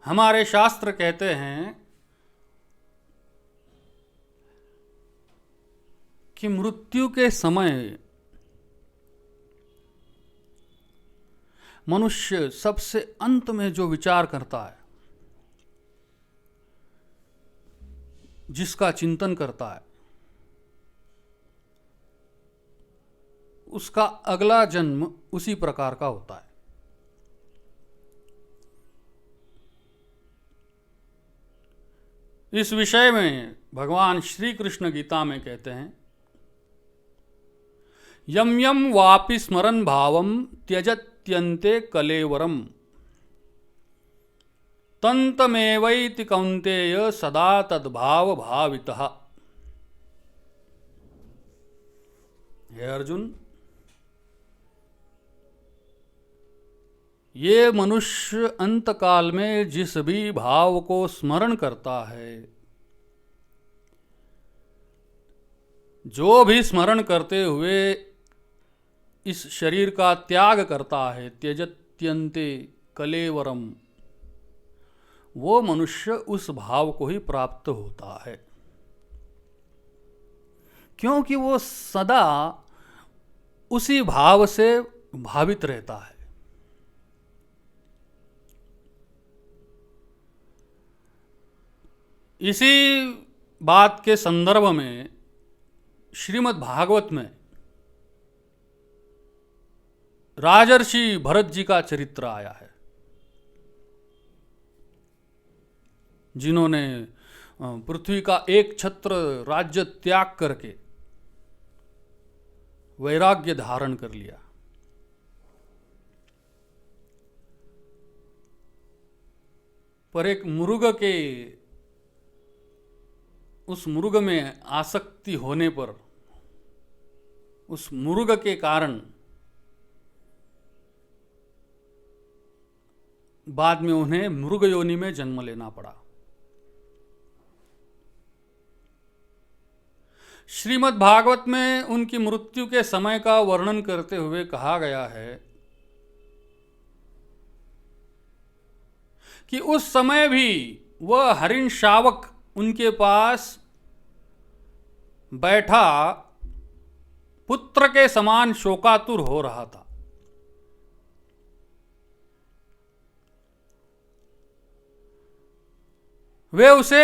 हमारे शास्त्र कहते हैं कि मृत्यु के समय मनुष्य सबसे अंत में जो विचार करता है, जिसका चिंतन करता है, उसका अगला जन्म उसी प्रकार का होता है। इस विषय में भगवान श्री कृष्ण गीता में कहते हैं, यम यम वापि स्मरन् भावम त्यजत्यन्ते कलेवरम तंतमेवैति कौन्तेय सदा तद्भाव भावितः। हे अर्जुन, ये मनुष्य अंतकाल में जिस भी भाव को स्मरण करता है, जो भी स्मरण करते हुए इस शरीर का त्याग करता है, त्यजत्यन्ते कलेवरम, वो मनुष्य उस भाव को ही प्राप्त होता है, क्योंकि वो सदा उसी भाव से भावित रहता है। इसी बात के संदर्भ में श्रीमद् भागवत में राजर्षि भरत जी का चरित्र आया है, जिन्होंने पृथ्वी का एक छत्र राज्य त्याग करके वैराग्य धारण कर लिया। पर एक मुर्ग के उस मुर्ग में आसक्ति होने पर, उस मुर्ग के कारण बाद में उन्हें मृग योनि में जन्म लेना पड़ा। श्रीमद् भागवत में उनकी मृत्यु के समय का वर्णन करते हुए कहा गया है कि उस समय भी वह हरिण शावक उनके पास बैठा पुत्र के समान शोकातुर हो रहा था। वे उसे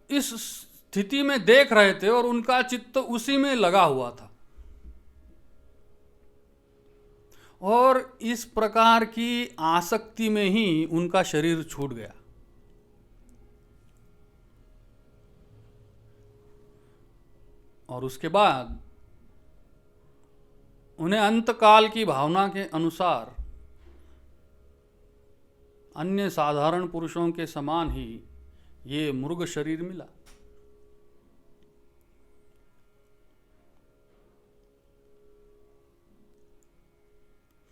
इस स्थिति में देख रहे थे और उनका चित्त उसी में लगा हुआ था, और इस प्रकार की आसक्ति में ही उनका शरीर छूट गया। और उसके बाद उन्हें अंतकाल की भावना के अनुसार अन्य साधारण पुरुषों के समान ही ये मृग शरीर मिला।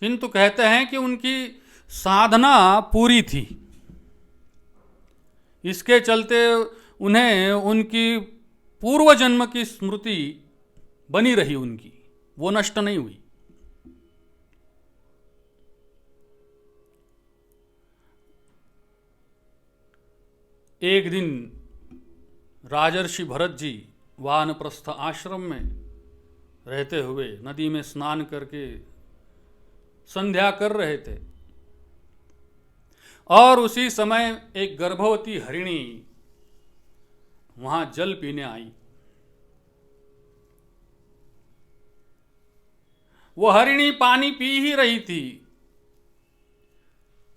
किंतु कहते हैं कि उनकी साधना पूरी थी, इसके चलते उन्हें उनकी पूर्व जन्म की स्मृति बनी रही, उनकी वो नष्ट नहीं हुई। एक दिन राजर्षि भरत जी वानप्रस्थ आश्रम में रहते हुए नदी में स्नान करके संध्या कर रहे थे, और उसी समय एक गर्भवती हरिणी वहां जल पीने आई। वो हरिणी पानी पी ही रही थी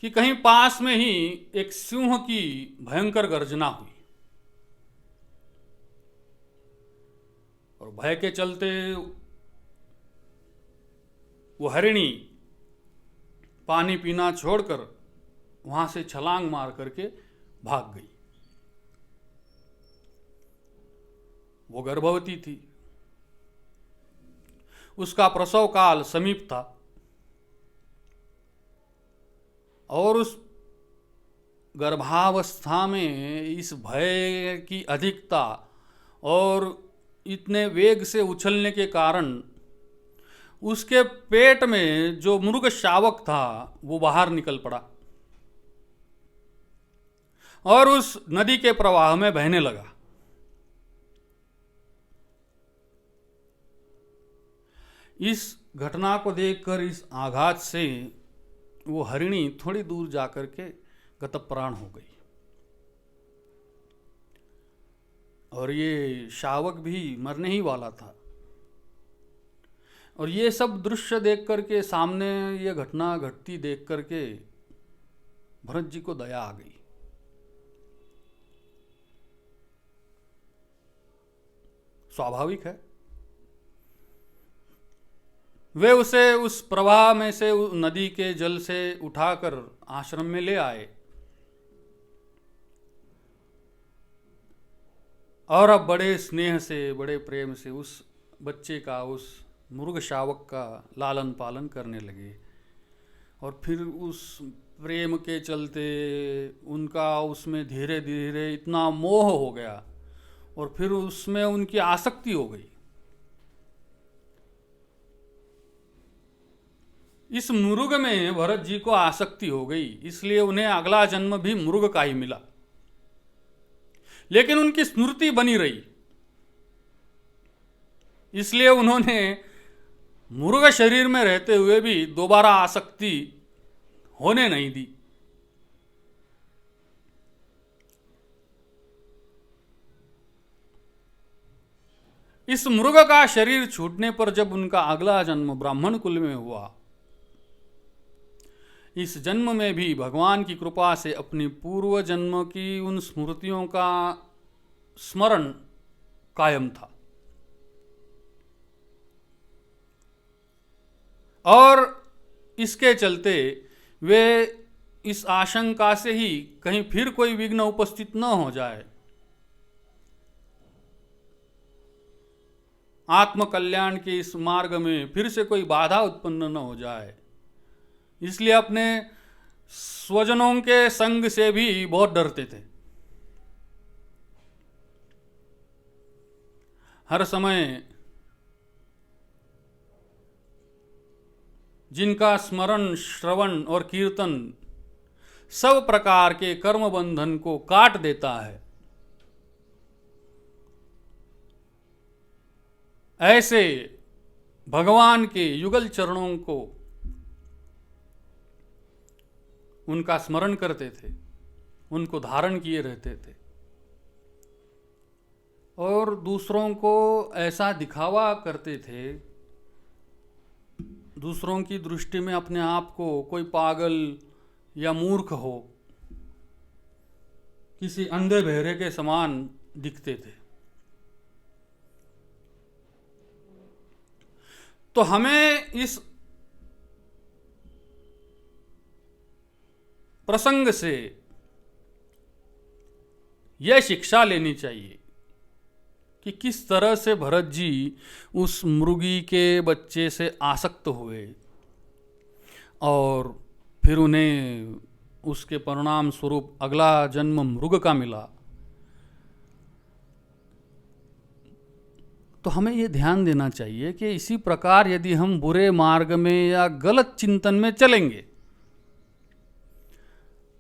कि कहीं पास में ही एक सिंह की भयंकर गर्जना हुई, और भय के चलते वो हरिणी पानी पीना छोड़कर वहां से छलांग मार करके भाग गई। वो गर्भवती थी, उसका प्रसव काल समीप था, और उस गर्भावस्था में इस भय की अधिकता और इतने वेग से उछलने के कारण उसके पेट में जो मृग शावक था वो बाहर निकल पड़ा, और उस नदी के प्रवाह में बहने लगा। इस घटना को देखकर, इस आघात से वो हरिणी थोड़ी दूर जाकर के गतप्राण हो गई। और ये शावक भी मरने ही वाला था। और ये सब दृश्य देख करके, सामने ये घटना घटती देख करके भरत जी को दया आ गई। स्वाभाविक है। वे उसे उस प्रवाह में से, नदी के जल से उठाकर आश्रम में ले आए और अब बड़े स्नेह से, बड़े प्रेम से उस बच्चे का, उस मृग शावक का लालन पालन करने लगे। और फिर उस प्रेम के चलते उनका उसमें धीरे धीरे इतना मोह हो गया और फिर उसमें उनकी आसक्ति हो गई। इस मृग में भरत जी को आसक्ति हो गई, इसलिए उन्हें अगला जन्म भी मृग का ही मिला। लेकिन उनकी स्मृति बनी रही, इसलिए उन्होंने मृग शरीर में रहते हुए भी दोबारा आसक्ति होने नहीं दी। इस मृग का शरीर छूटने पर जब उनका अगला जन्म ब्राह्मण कुल में हुआ, इस जन्म में भी भगवान की कृपा से अपनी पूर्व जन्म की उन स्मृतियों का स्मरण कायम था। और इसके चलते वे इस आशंका से ही कहीं फिर कोई विघ्न उपस्थित न हो जाए, आत्मकल्याण के इस मार्ग में फिर से कोई बाधा उत्पन्न न हो जाए, इसलिए अपने स्वजनों के संग से भी बहुत डरते थे। हर समय जिनका स्मरण, श्रवण और कीर्तन सब प्रकार के कर्म बंधन को काट देता है, ऐसे भगवान के युगल चरणों को उनका स्मरण करते थे, उनको धारण किए रहते थे और दूसरों को ऐसा दिखावा करते थे, दूसरों की दृष्टि में अपने आप को कोई पागल या मूर्ख हो, किसी अंधे बहरे के समान दिखते थे। तो हमें इस प्रसंग से यह शिक्षा लेनी चाहिए कि किस तरह से भरत जी उस मृगी के बच्चे से आसक्त हुए और फिर उन्हें उसके परिणाम स्वरूप अगला जन्म मृग का मिला। तो हमें ये ध्यान देना चाहिए कि इसी प्रकार यदि हम बुरे मार्ग में या गलत चिंतन में चलेंगे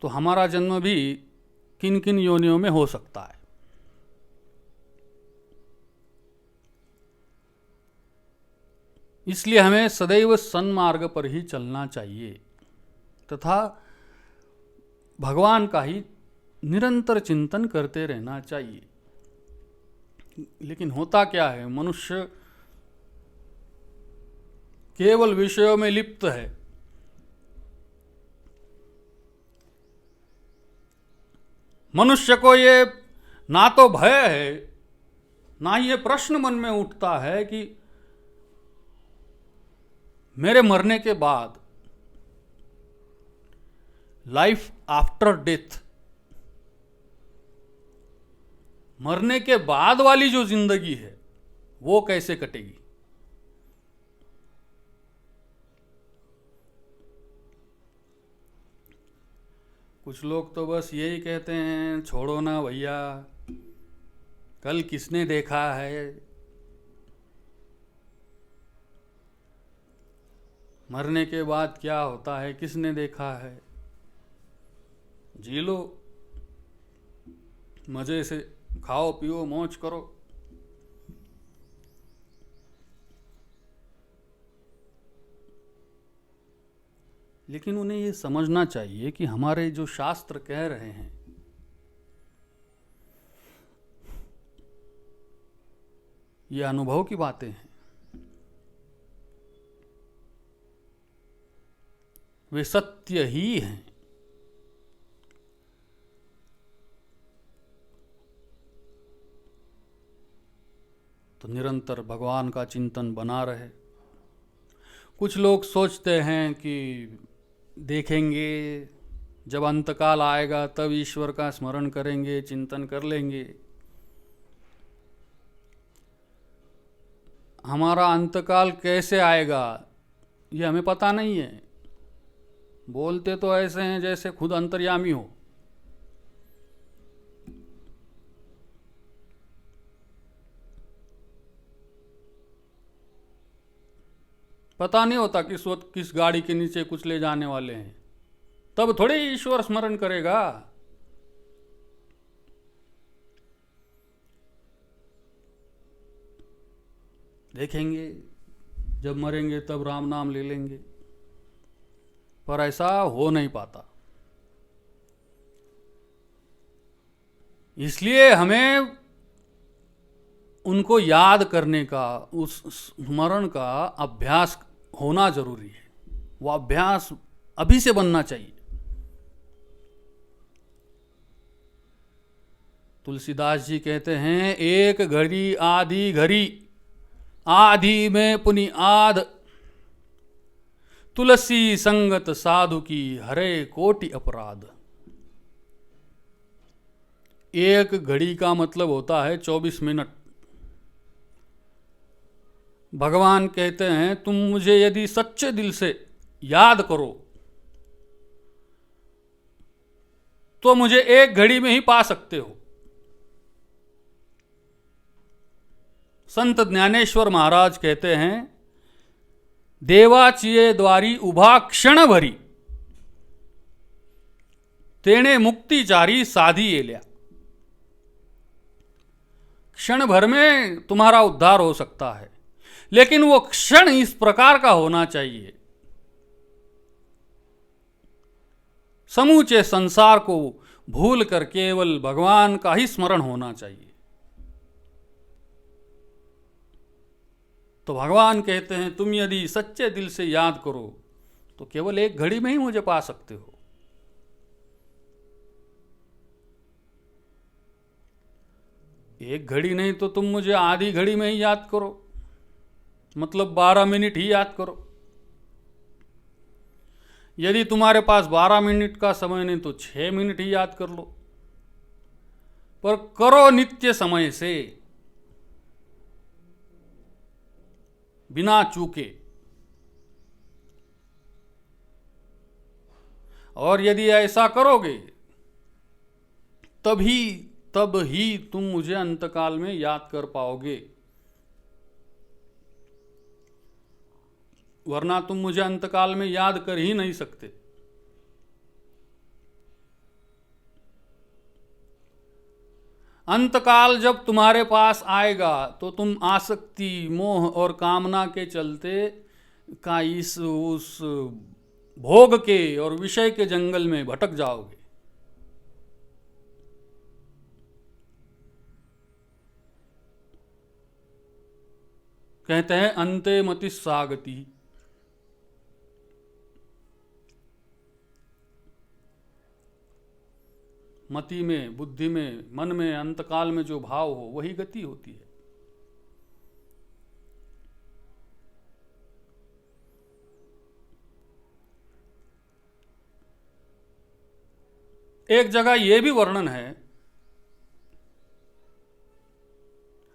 तो हमारा जन्म भी किन किन योनियों में हो सकता है। इसलिए हमें सदैव सन्मार्ग पर ही चलना चाहिए तथा भगवान का ही निरंतर चिंतन करते रहना चाहिए। लेकिन होता क्या है, मनुष्य केवल विषयों में लिप्त है। मनुष्य को ये ना तो भय है, ना ही ये प्रश्न मन में उठता है कि मेरे मरने के बाद लाइफ आफ्टर डेथ, मरने के बाद वाली जो जिंदगी है वो कैसे कटेगी। कुछ लोग तो बस यही कहते हैं, छोड़ो ना भैया, कल किसने देखा है, मरने के बाद क्या होता है किसने देखा है, जी लो। मजे से खाओ पियो मौज करो। लेकिन उन्हें ये समझना चाहिए कि हमारे जो शास्त्र कह रहे हैं ये अनुभव की बातें हैं, वे सत्य ही हैं। तो निरंतर भगवान का चिंतन बना रहे। कुछ लोग सोचते हैं कि देखेंगे जब अंतकाल आएगा तब ईश्वर का स्मरण करेंगे, चिंतन कर लेंगे। हमारा अंतकाल कैसे आएगा ये हमें पता नहीं है। बोलते तो ऐसे हैं जैसे खुद अंतर्यामी हो। पता नहीं होता किस वक्त किस गाड़ी के नीचे कुछ ले जाने वाले हैं, तब थोड़े ईश्वर स्मरण करेगा। देखेंगे जब मरेंगे तब राम नाम ले लेंगे, पर ऐसा हो नहीं पाता। इसलिए हमें उनको याद करने का, उस स्मरण का अभ्यास होना जरूरी है। वो अभ्यास अभी से बनना चाहिए। तुलसीदास जी कहते हैं, एक घड़ी आधी घड़ी, आधी में पुनि आध, तुलसी संगत साधु की हरे कोटि अपराध। एक घड़ी का मतलब होता है 24 मिनट। भगवान कहते हैं तुम मुझे यदि सच्चे दिल से याद करो तो मुझे एक घड़ी में ही पा सकते हो। संत ज्ञानेश्वर महाराज कहते हैं, देवाचिये द्वारी उभा क्षण भरी, तेने मुक्तिचारी साधी एल्या। क्षण भर में तुम्हारा उद्धार हो सकता है, लेकिन वो क्षण इस प्रकार का होना चाहिए, समूचे संसार को भूल कर केवल भगवान का ही स्मरण होना चाहिए। तो भगवान कहते हैं तुम यदि सच्चे दिल से याद करो तो केवल एक घड़ी में ही मुझे पा सकते हो। एक घड़ी नहीं तो तुम मुझे आधी घड़ी में ही याद करो, मतलब 12 मिनट ही याद करो। यदि तुम्हारे पास 12 मिनट का समय नहीं तो 6 मिनट ही याद कर लो, पर करो नित्य समय से, बिना चूके। और यदि ऐसा करोगे तब ही तुम मुझे अंतकाल में याद कर पाओगे, वरना तुम मुझे अंतकाल में याद कर ही नहीं सकते। अंतकाल जब तुम्हारे पास आएगा तो तुम आसक्ति, मोह और कामना के चलते का उस भोग के और विषय के जंगल में भटक जाओगे। कहते हैं अंते मति सागति। मति में, बुद्धि में, मन में, अंतकाल में जो भाव हो वही गति होती है। एक जगह यह भी वर्णन है,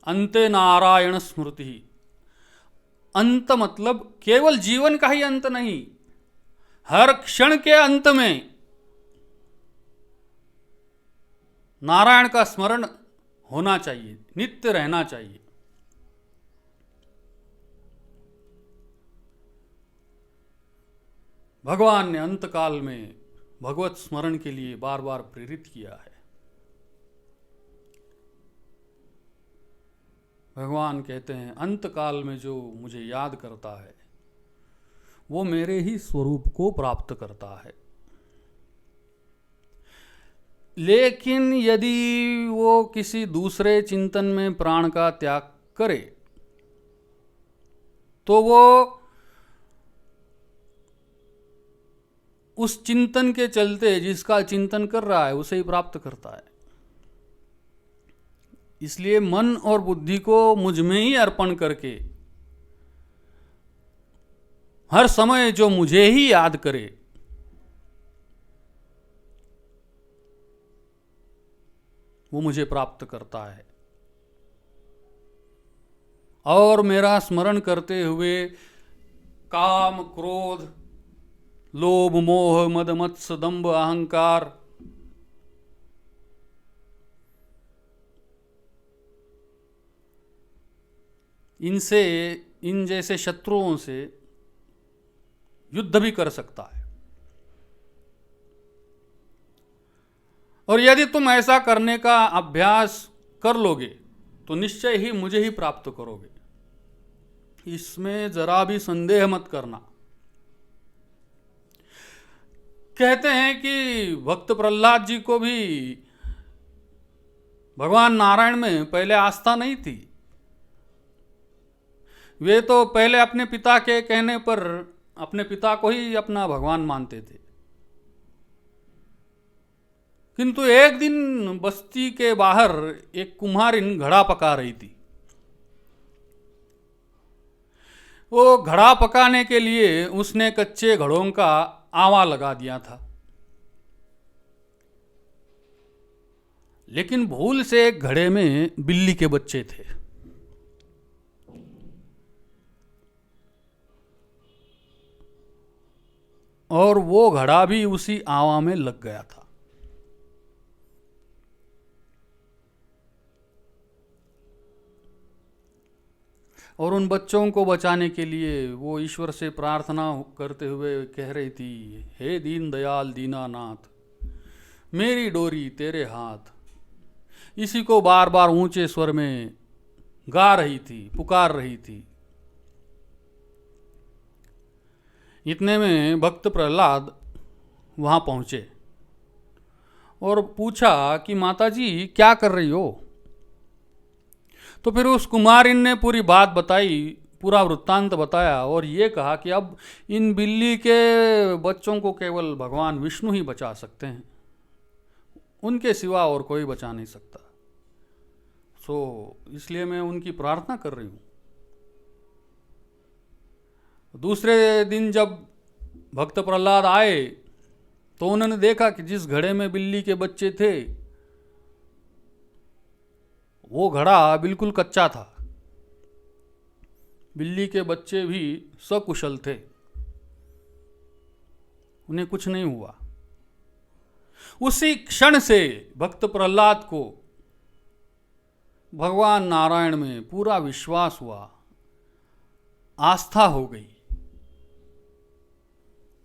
अंते नारायण स्मृति। अंत मतलब केवल जीवन का ही अंत नहीं, हर क्षण के अंत में नारायण का स्मरण होना चाहिए, नित्य रहना चाहिए। भगवान ने अंतकाल में भगवत स्मरण के लिए बार बार प्रेरित किया है। भगवान कहते हैं अंत काल में जो मुझे याद करता है वो मेरे ही स्वरूप को प्राप्त करता है। लेकिन यदि वो किसी दूसरे चिंतन में प्राण का त्याग करे तो वो उस चिंतन के चलते जिसका चिंतन कर रहा है उसे ही प्राप्त करता है। इसलिए मन और बुद्धि को मुझ में ही अर्पण करके हर समय जो मुझे ही याद करे वो मुझे प्राप्त करता है। और मेरा स्मरण करते हुए काम, क्रोध, लोभ, मोह, मद, मत्स्य, दंभ, अहंकार इनसे, इन जैसे शत्रुओं से युद्ध भी कर सकता है। और यदि तुम ऐसा करने का अभ्यास कर लोगे तो निश्चय ही मुझे ही प्राप्त करोगे, इसमें जरा भी संदेह मत करना। कहते हैं कि भक्त प्रहलाद जी को भी भगवान नारायण में पहले आस्था नहीं थी। वे तो पहले अपने पिता के कहने पर अपने पिता को ही अपना भगवान मानते थे। किंतु एक दिन बस्ती के बाहर एक कुम्हारिन घड़ा पका रही थी। वो घड़ा पकाने के लिए उसने कच्चे घड़ों का आवा लगा दिया था, लेकिन भूल से एक घड़े में बिल्ली के बच्चे थे। और वो घड़ा भी उसी आवा में लग गया था। और उन बच्चों को बचाने के लिए वो ईश्वर से प्रार्थना करते हुए कह रही थी, हे दीन दयाल दीनानाथ, मेरी डोरी तेरे हाथ। इसी को बार बार ऊंचे स्वर में गा रही थी, पुकार रही थी। इतने में भक्त प्रहलाद वहां पहुंचे और पूछा कि माताजी क्या कर रही हो। तो फिर उस कुमारिन ने पूरी बात बताई, पूरा वृत्तांत बताया और ये कहा कि अब इन बिल्ली के बच्चों को केवल भगवान विष्णु ही बचा सकते हैं, उनके सिवा और कोई बचा नहीं सकता। इसलिए मैं उनकी प्रार्थना कर रही हूँ। दूसरे दिन जब भक्त प्रहलाद आए तो उन्होंने देखा कि जिस घड़े में बिल्ली के बच्चे थे वो घड़ा बिल्कुल कच्चा था। बिल्ली के बच्चे भी सकुशल थे, उन्हें कुछ नहीं हुआ। उसी क्षण से भक्त प्रहलाद को भगवान नारायण में पूरा विश्वास हुआ, आस्था हो गई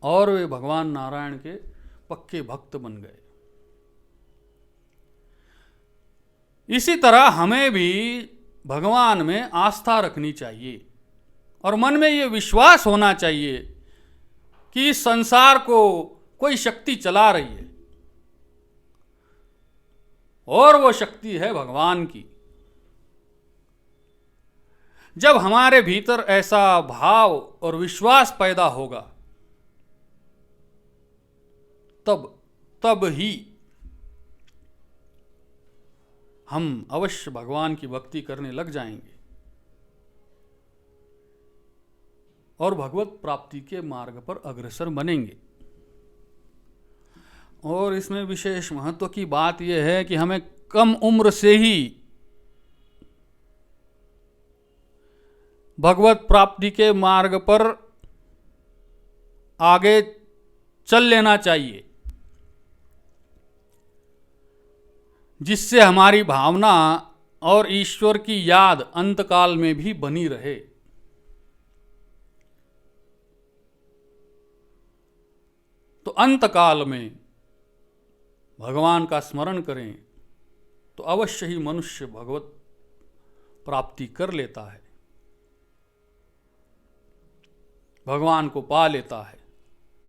और वे भगवान नारायण के पक्के भक्त बन गए। इसी तरह हमें भी भगवान में आस्था रखनी चाहिए और मन में ये विश्वास होना चाहिए कि इस संसार को कोई शक्ति चला रही है और वो शक्ति है भगवान की। जब हमारे भीतर ऐसा भाव और विश्वास पैदा होगा तब ही हम अवश्य भगवान की भक्ति करने लग जाएंगे और भगवत प्राप्ति के मार्ग पर अग्रसर बनेंगे। और इसमें विशेष महत्व की बात यह है कि हमें कम उम्र से ही भगवत प्राप्ति के मार्ग पर आगे चल लेना चाहिए, जिससे हमारी भावना और ईश्वर की याद अंतकाल में भी बनी रहे। तो अंतकाल में भगवान का स्मरण करें तो अवश्य ही मनुष्य भगवत प्राप्ति कर लेता है, भगवान को पा लेता है।